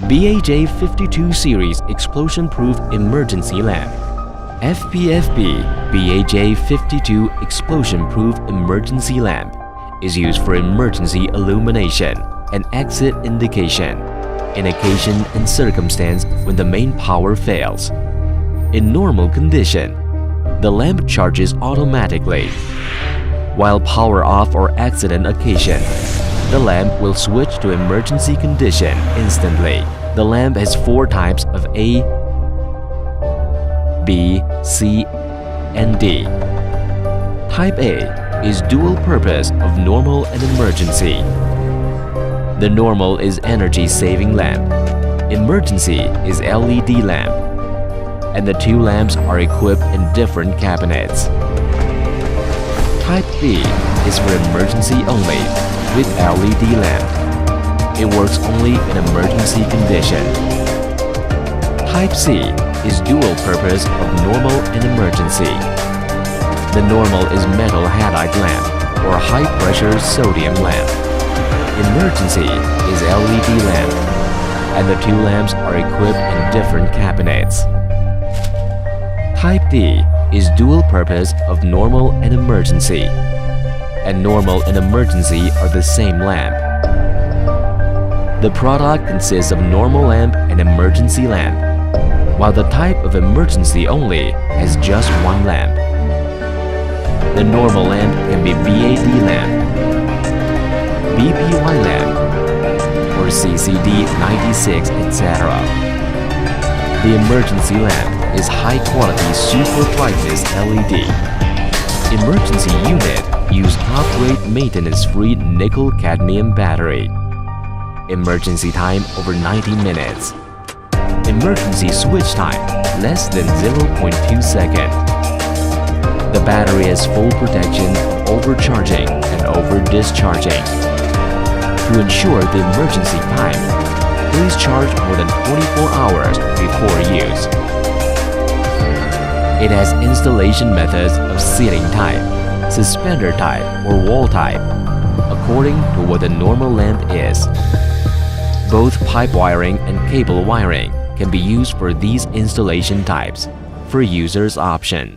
BAJ52 Series Explosion-Proof Emergency Lamp. FPFB BAJ52 Explosion-Proof Emergency Lamp is used for emergency illumination and exit indication in occasion and circumstance when the main power fails. In normal condition, the lamp charges automatically. While power off or accident occasion, the lamp will switch to emergency condition instantly. The lamp has 4 types of A, B, C, and D. Type A is dual purpose of normal and emergency. The normal is energy-saving lamp. Emergency is LED lamp. And the 2 lamps are equipped in different cabinets. Type B is for emergency only with LED lamp. It works only in emergency condition. Type C is dual purpose of normal and emergency. The normal is metal halide lamp or high-pressure sodium lamp. Emergency is LED lamp, and the 2 lamps are equipped in different cabinets. Type D is dual purpose of normal and emergency. And normal and emergency are the same lamp. The product consists of normal lamp and emergency lamp, while the type of emergency only has just 1 lamp. The normal lamp can be BAD lamp, BPY lamp, or CCD 96, etc. The emergency lamp is high-quality super brightness LED. Emergency unit use top-grade maintenance-free nickel-cadmium battery. Emergency time over 90 minutes. Emergency switch time less than 0.2 seconds. The battery has full protection of overcharging and over-discharging. To ensure the emergency time, please charge more than 24 hours before use. It has installation methods of seating type, suspender type, or wall type, according to what the normal lamp is. Both pipe wiring and cable wiring can be used for these installation types, for user's option.